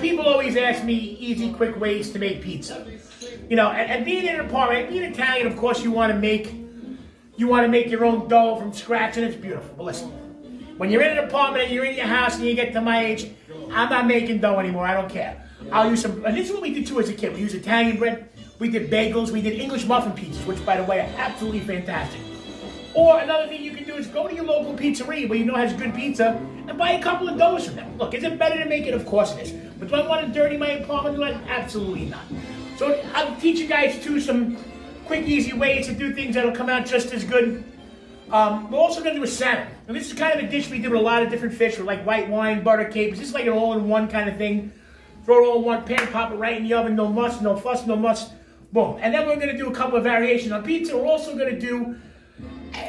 people always ask me easy, quick ways to make pizza. You know, and being in an apartment, being Italian, of course, you want to make your own dough from scratch, and it's beautiful. But listen, when you're in an apartment and you're in your house and you get to my age, I'm not making dough anymore. I don't care. I'll use some, and this is what we did too as a kid. We used Italian bread, we did bagels, we did English muffin pizzas, which, by the way, are absolutely fantastic. Or another thing you can do is go to your local pizzeria where you know has good pizza and buy a couple of doughs from them. Look, is it better to make it? Of course it is. But do I want to dirty my apartment? Absolutely not. So I'll teach you guys too some quick, easy ways to do things that'll come out just as good. We're also going to do a salmon. And this is kind of a dish we do with a lot of different fish, with like white wine, butter, capers. This is like an all-in-one kind of thing. Throw it all in one pan, pop it right in the oven. No muss, no fuss, no muss. Boom. And then we're going to do a couple of variations on pizza. We're also going to do,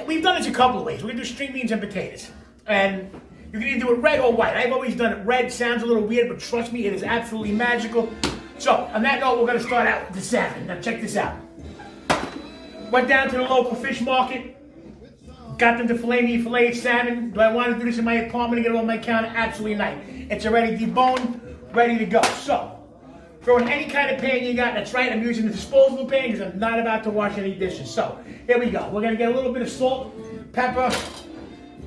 we've done this a couple of ways. We're going to do string beans and potatoes. And you can either do it red or white. I've always done it red. Sounds a little weird, but trust me, it is absolutely magical. So, on that note, we're going to start out with the salmon. Now, check this out. Went down to the local fish market. Got them to fillet me filleted salmon. Do I want to do this in my apartment and get it on my counter? Absolutely not. It's already deboned, ready to go. So, throw in any kind of pan you got. That's right, I'm using the disposable pan because I'm not about to wash any dishes. So, here we go. We're going to get a little bit of salt, pepper.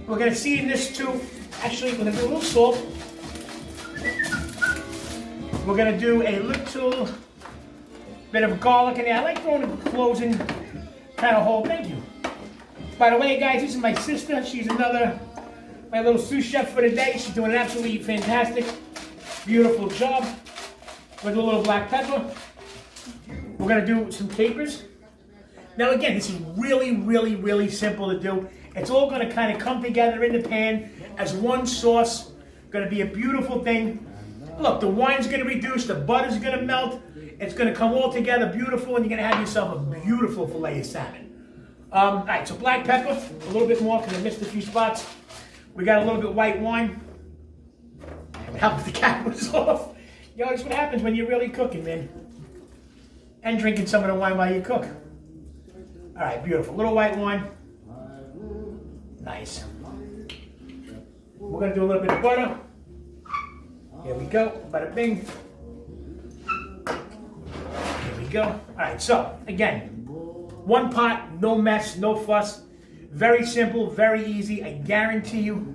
We're going to season this too. Actually, we're going to do a little salt. We're going to do a little bit of garlic in there. I like throwing a closing kind of hole. Thank you. By the way, guys, this is my sister. She's my little sous chef for the day. She's doing an absolutely fantastic, beautiful job. We're going to do a little black pepper. We're going to do some capers. Now, again, this is really, really, really simple to do. It's all going to kind of come together in the pan as one sauce. Going to be a beautiful thing. Look, the wine's going to reduce, the butter's going to melt. It's going to come all together beautiful, and you're going to have yourself a beautiful fillet of salmon. All right, so black pepper, a little bit more because I missed a few spots. We got a little bit white wine. And help the cap was off. You know, that's what happens when you're really cooking, man. And drinking some of the wine while you cook. All right, beautiful. Little white wine. Nice. We're going to do a little bit of butter. Here we go. Bada bing. Here we go. All right, so, again, one pot, no mess, no fuss. Very simple, very easy. I guarantee you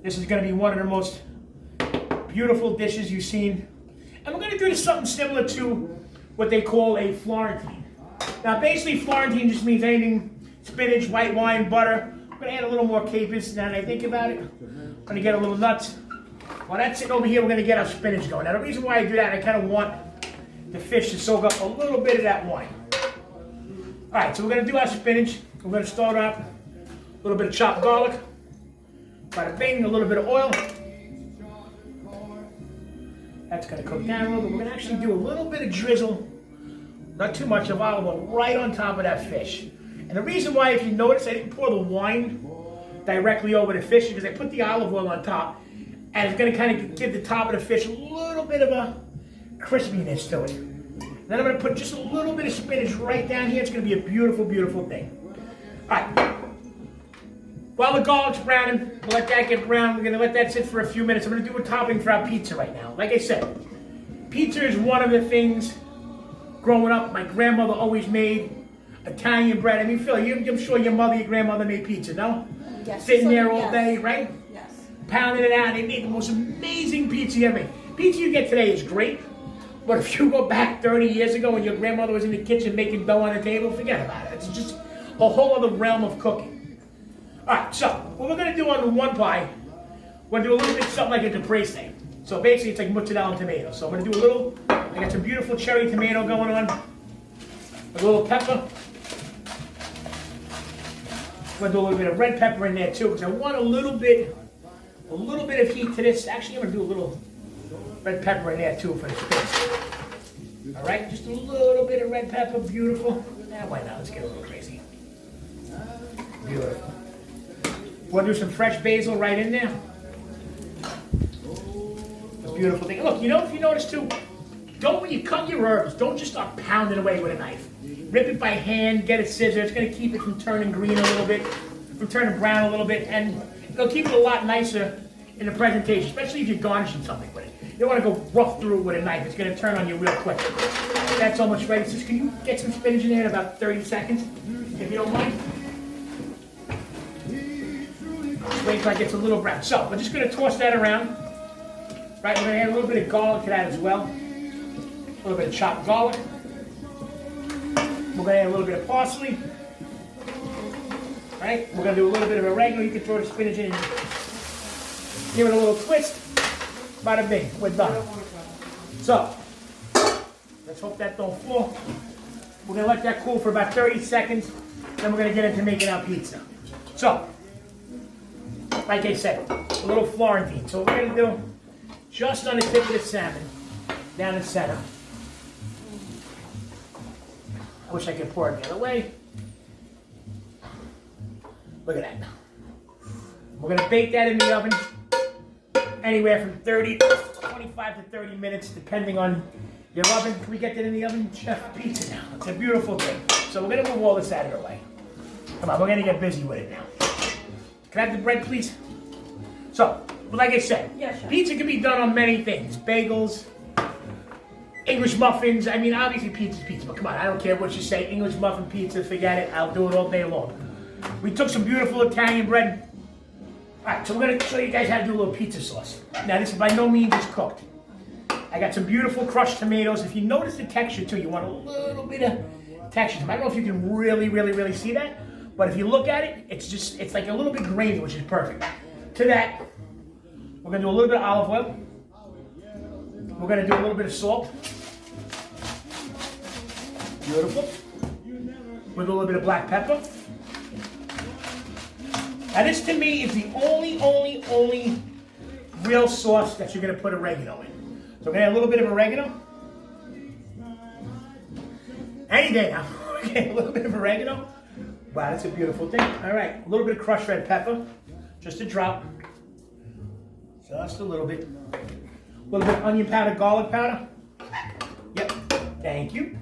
this is going to be one of the most beautiful dishes you've seen. And we're going to do something similar to what they call a Florentine. Now, basically, Florentine just means anything, spinach, white wine, butter. I'm going to add a little more capers now that I think about it. I'm going to get a little nuts. While that's sitting over here, we're going to get our spinach going. Now, the reason why I do that, I kind of want the fish to soak up a little bit of that wine. All right, so we're going to do our spinach. We're going to start off a little bit of chopped garlic. Bada bing, a little bit of oil. That's going to cook down a little bit. We're going to actually do a little bit of drizzle, not too much of olive oil, right on top of that fish. And the reason why, if you notice, I didn't pour the wine directly over the fish because I put the olive oil on top. And it's going to kind of give the top of the fish a little bit of a crispiness to it. Then I'm going to put just a little bit of spinach right down here. It's going to be a beautiful, beautiful thing. All right. While the garlic's browning, we'll let that get brown. We're going to let that sit for a few minutes. I'm going to do a topping for our pizza right now. Like I said, pizza is one of the things growing up my grandmother always made. Italian bread. I mean, Phil, I'm sure your mother, your grandmother made pizza, no? Yes. Sitting there all day, right? Yes. Pounding it out. They made the most amazing pizza you ever made. Pizza you get today is great. But if you go back 30 years ago when your grandmother was in the kitchen making dough on the table, forget about it. It's just a whole other realm of cooking. All right, so what we're going to do on the one pie, we're going to do a little bit something like a caprese. So basically it's like mozzarella and tomato. So I'm going to do a little, I got some beautiful cherry tomato going on, a little pepper. I'm going to do a little bit of red pepper in there too because I want a little bit of heat to this. Actually, I'm going to do a little red pepper in there too for the spice. All right, just a little bit of red pepper, beautiful. Why not? Let's get a little crazy. Beautiful. We'll do some fresh basil right in there. A beautiful thing. Look, you know, if you notice too, when you cut your herbs, don't just start pounding away with a knife. Rip it by hand, get a scissor. It's going to keep it from turning green a little bit, from turning brown a little bit, and it'll keep it a lot nicer in the presentation, especially if you're garnishing something with it. You don't want to go rough through it with a knife. It's going to turn on you real quick. That's almost ready. So can you get some spinach in there in about 30 seconds, if you don't mind? Wait until it gets a little brown. So we're just going to toss that around. Right, we're going to add a little bit of garlic to that as well. A little bit of chopped garlic. We're going to add a little bit of parsley. Right, we're going to do a little bit of oregano. You can throw the spinach in. Give it a little twist. Bada bing, we're done. So, let's hope that don't fall. We're going to let that cool for about 30 seconds. Then we're going to get into making our pizza. So, like I said, a little Florentine. So what we're going to do, just on the tip of the salmon, down the center. I wish I could pour it the other way. Look at that. We're going to bake that in the oven anywhere from 25 to 30 minutes, depending on your oven. Can we get that in the oven, Chef? Pizza now. It's a beautiful thing. So we're going to move all this out of the way. Come on, we're going to get busy with it now. Can I have the bread, please? So, like I said, pizza can be done on many things. Bagels, English muffins. I mean, obviously pizza's pizza, but come on, I don't care what you say. English muffin pizza, forget it. I'll do it all day long. We took some beautiful Italian bread. All right, so we're going to show you guys how to do a little pizza sauce. Now, this is by no means just cooked. I got some beautiful crushed tomatoes. If you notice the texture, too, you want a little bit of texture. I don't know if you can really see that. But if you look at it, it's like a little bit grainy, which is perfect. To that, we're going to do a little bit of olive oil. We're going to do a little bit of salt. Beautiful. With a little bit of black pepper. Now this to me is the only real sauce that you're going to put oregano in. So we're going to add a little bit of oregano. Any day now. Okay, a little bit of oregano. Wow, that's a beautiful thing. All right, a little bit of crushed red pepper, just a drop, just a little bit. A little bit of onion powder, garlic powder. Yep, thank you.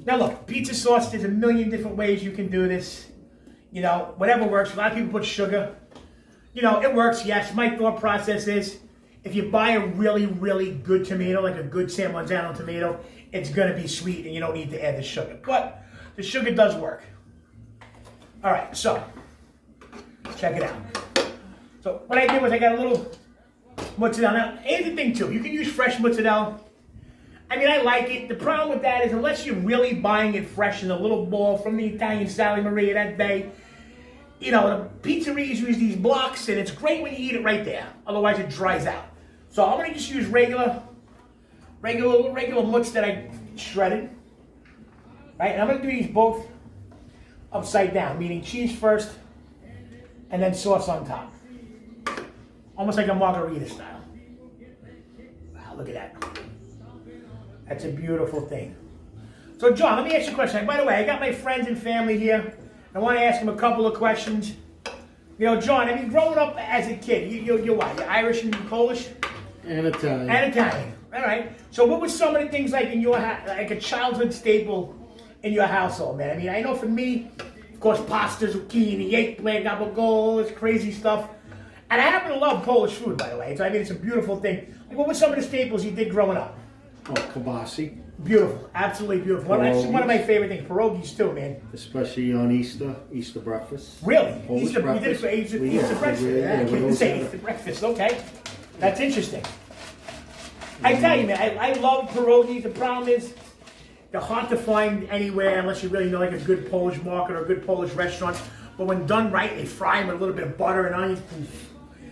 Now look, pizza sauce, there's a million different ways you can do this. You know, whatever works. A lot of people put sugar. You know, it works, yes. My thought process is, if you buy a really good tomato, like a good San Marzano tomato, it's going to be sweet and you don't need to add the sugar. But the sugar does work. All right, so check it out. So what I did was I got a little mozzarella. Now, here's the thing too. You can use fresh mozzarella. I mean, I like it. The problem with that is unless you're really buying it fresh in a little ball from the Italian Sally Maria that day, you know, the pizzerias use these blocks and it's great when you eat it right there. Otherwise, it dries out. So I'm going to just use regular mozz that I shredded. Right, and I'm going to do these both upside down, meaning cheese first and then sauce on top. Almost like a margarita style. Wow, look at that. That's a beautiful thing. So John, let me ask you a question. By the way, I got my friends and family here. I want to ask them a couple of questions. You know, John, I mean, growing up as a kid, you're what? You're Irish and Polish? And Italian. And Italian. All right. So what were some of the things like in your like a childhood staple in your household, man? I mean, I know for me, of course, pasta, zucchini, eggplant, gabagool, this crazy stuff. And I happen to love Polish food, by the way. So I mean, it's a beautiful thing. Like, what were some of the staples you did growing up? Oh, kibasi. Beautiful, absolutely beautiful. That's one of my favorite things. Pierogies too, man. Especially on Easter breakfast. Really? Polish Easter breakfast. Easter breakfast. I couldn't say Easter breakfast. Okay, that's interesting. I tell you, man, I love pierogies. The problem is they're hard to find anywhere unless you really know like a good Polish market or a good Polish restaurant. But when done right, they fry them with a little bit of butter and onions.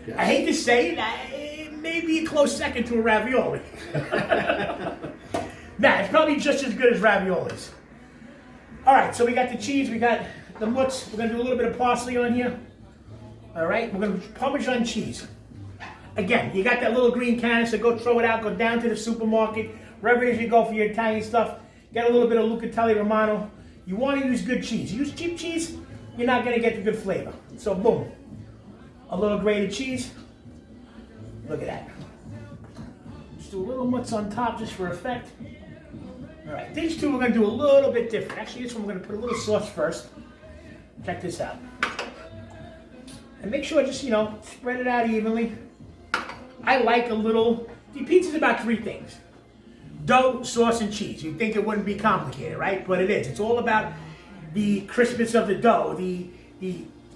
Yes. I hate to say it, maybe a close second to a ravioli. Nah, it's probably just as good as raviolis. All right, so we got the cheese, we got the mozz. We're going to do a little bit of parsley on here. All right, we're going to Parmesan cheese. Again, you got that little green canister, go throw it out, go down to the supermarket, wherever it is you go for your Italian stuff, get a little bit of Lucatelli Romano. You want to use good cheese. Use cheap cheese, you're not going to get the good flavor. So boom, a little grated cheese. Look at that. Just do a little mozz on top just for effect. All right, these two we're going to do a little bit different. Actually, this one we're going to put a little sauce first. Check this out. And make sure just, you know, spread it out evenly. I like a little, see, pizza's about 3 things. Dough, sauce, and cheese. You'd think it wouldn't be complicated, right? But it is. It's all about the crispness of the dough, the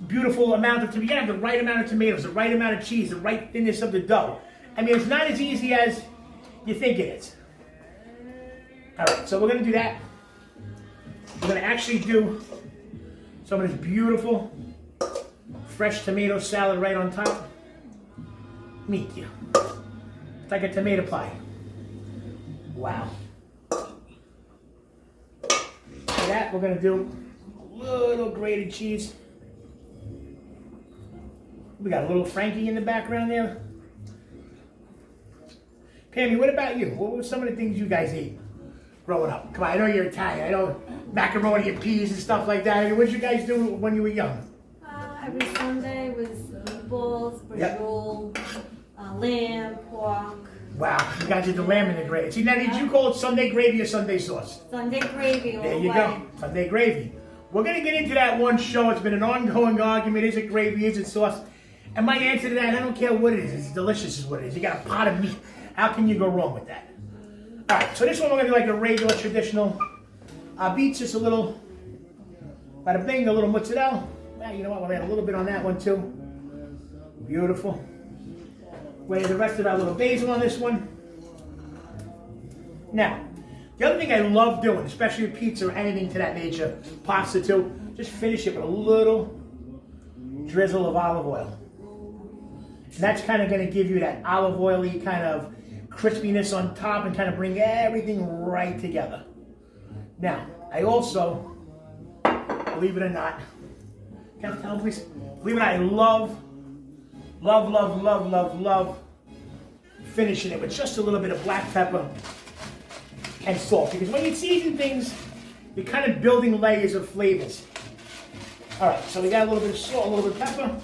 beautiful amount of tomatoes. You have the right amount of tomatoes, the right amount of cheese, the right thinness of the dough. I mean, it's not as easy as you think it is. All right, so we're going to do that. We're going to actually do some of this beautiful fresh tomato salad right on top. Meet you. It's like a tomato pie. Wow. For that, we're going to do a little grated cheese. We got a little Frankie in the background there. Pammy, what about you? What were some of the things you guys ate growing up? Come on, I know you're Italian. I know macaroni and peas and stuff like that. I mean, what did you guys do when you were young? Every Sunday was meatballs, brajol, lamb, pork. Wow, you guys did the lamb in the gravy. See, now did you call it Sunday gravy or Sunday sauce? Sunday gravy. There you go, Sunday gravy. We're going to get into that one show. It's been an ongoing argument. Is it gravy? Is it sauce? And my answer to that, I don't care what it is. It's delicious is what it is. You got a pot of meat. How can you go wrong with that? All right, so this one we're going to do like a regular, traditional beets, just a little, bada bing, a little mozzarella. Well, you know what, we'll add a little bit on that one too. Beautiful. We'll add the rest of our little basil on this one. Now, the other thing I love doing, especially with pizza or anything to that nature, pasta too, just finish it with a little drizzle of olive oil. And that's kind of going to give you that olive oily kind of crispiness on top and kind of bring everything right together. Now, I also, believe it or not, can I tell please? Believe it or not, I love finishing it with just a little bit of black pepper and salt. Because when you season things, you're kind of building layers of flavors. All right, so we got a little bit of salt, a little bit of pepper,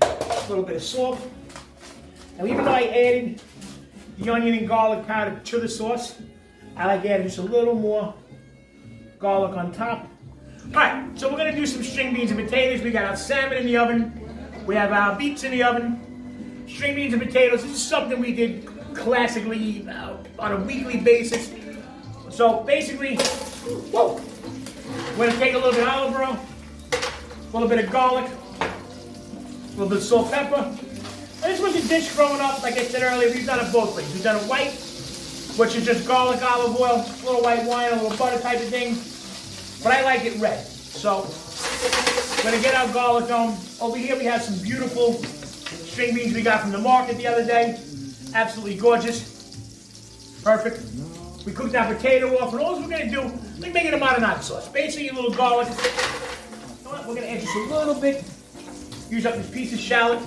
a little bit of salt. Now, even though I added the onion and garlic powder to the sauce, I like adding just a little more garlic on top. All right, so we're gonna do some string beans and potatoes. We got our salmon in the oven. We have our beets in the oven. String beans and potatoes. This is something we did classically on a weekly basis. So basically, whoa, we're gonna take a little bit of olive oil, a little bit of garlic, a little bit of salt, pepper. And this was a dish growing up, like I said earlier, we've done it both ways. We've done it white, which is just garlic, olive oil, a little white wine, a little butter type of thing. But I like it red. So we're gonna get our garlic on. Over here we have some beautiful string beans we got from the market the other day. Absolutely gorgeous. Perfect. We cooked our potato off, and all we're gonna do, like making a marinara sauce. Basically a little garlic. You know what? We're gonna add just a little bit. Use up this piece of shallot.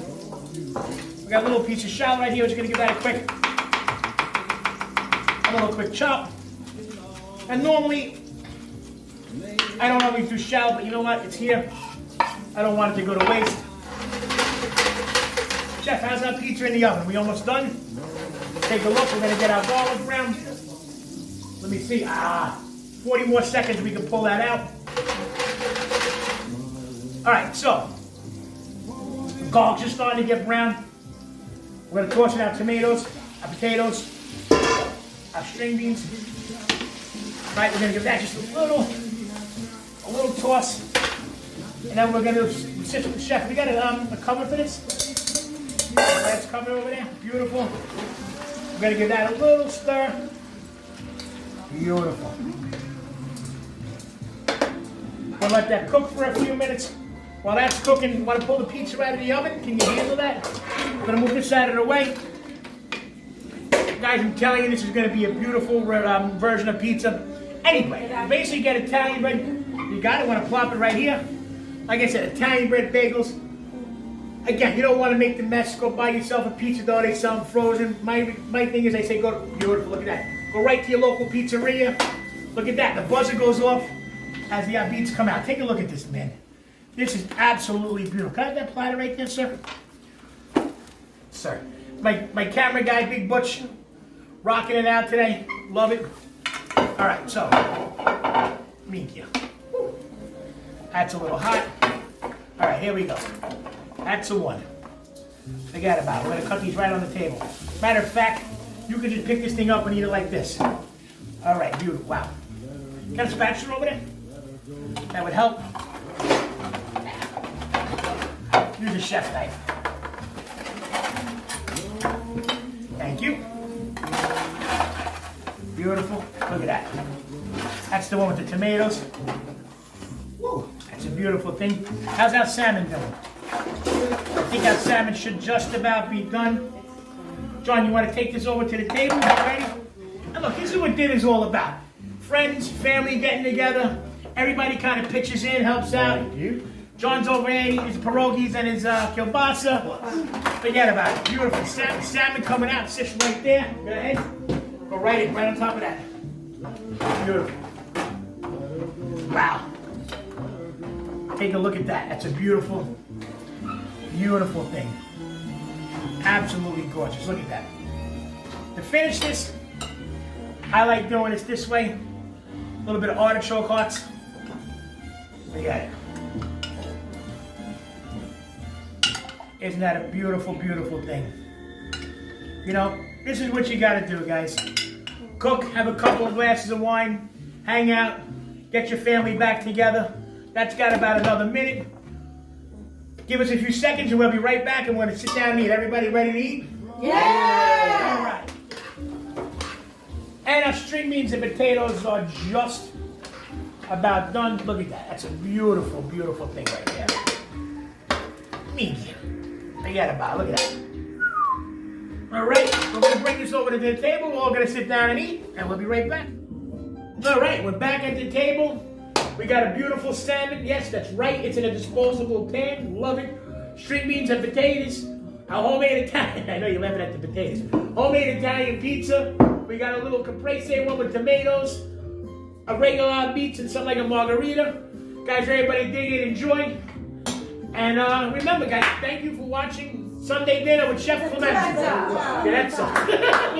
We got a little piece of shallot right here. We're just gonna give that a little quick chop. And normally, I don't always do shallot, but you know what? It's here. I don't want it to go to waste. Chef, how's our pizza in the oven? We almost done? Take a look. We're gonna get our garlic brown. Let me see. 40 more seconds. We can pull that out. All right, so the garlic's just starting to get brown. We're gonna toss in our tomatoes, our potatoes, our string beans. All right, we're gonna give that just a little toss, and then we're gonna chef. We got a cover for this. That's covered over there. Beautiful. We're gonna give that a little stir. Beautiful. We'll let that cook for a few minutes. While that's cooking, you want to pull the pizza out of the oven? Can you handle that? We're gonna move this out of the way. Guys, I'm telling you, this is gonna be a beautiful version of pizza. Anyway, basically get Italian bread. You got it, want to plop it right here. Like I said, Italian bread bagels. Again, you don't want to make the mess. Go buy yourself a pizza dough. They sell them frozen. My thing is, I say, go, beautiful, look at that. Go right to your local pizzeria. Look at that, the buzzer goes off as the beets come out. Take a look at this, man. This is absolutely beautiful. Can I have that platter right there, sir? Sir. My camera guy, Big Butch, rocking it out today. Love it. All right, so, thank you. That's a little hot. All right, here we go. That's a one. Forget about it. We're gonna cut these right on the table. Matter of fact, you can just pick this thing up and eat it like this. All right, beautiful. Wow. Got a spatula over there? That would help. Use a chef knife. Thank you. Beautiful. Look at that. That's the one with the tomatoes. Woo, that's a beautiful thing. How's our salmon doing? I think our salmon should just about be done. John, you want to take this over to the table? You ready? And look, this is what dinner's all about. Friends, family getting together. Everybody kind of pitches in, helps out. Thank you. John's over there eating his pierogies and his kielbasa. Forget about it. Beautiful salmon coming out. Sits right there. Go ahead. Go right on top of that. Beautiful. Wow. Take a look at that. That's a beautiful, beautiful thing. Absolutely gorgeous. Look at that. To finish this, I like doing this this way. A little bit of artichoke hearts. Look at it. Isn't that a beautiful, beautiful thing? You know, this is what you gotta do, guys. Cook, have a couple of glasses of wine, hang out, get your family back together. That's got about another minute. Give us a few seconds and we'll be right back and we're gonna sit down and eat. Everybody ready to eat? Yeah! All right. And our string beans and potatoes are just about done. Look at that. That's a beautiful, beautiful thing right there. Medium. Forget about it. Look at that. All right, we're going to bring this over to the table. We're all going to sit down and eat, and we'll be right back. All right, we're back at the table. We got a beautiful salmon. Yes, that's right. It's in a disposable pan. Love it. String beans and potatoes. Our homemade Italian. I know you're laughing at the potatoes. Homemade Italian pizza. We got a little caprese one with tomatoes, a regular beets, and something like a margarita. Guys, everybody dig it, enjoy. And remember, guys, thank you for watching Sunday Dinner with Chef Clemenza. Clemenza. Yeah, that's all.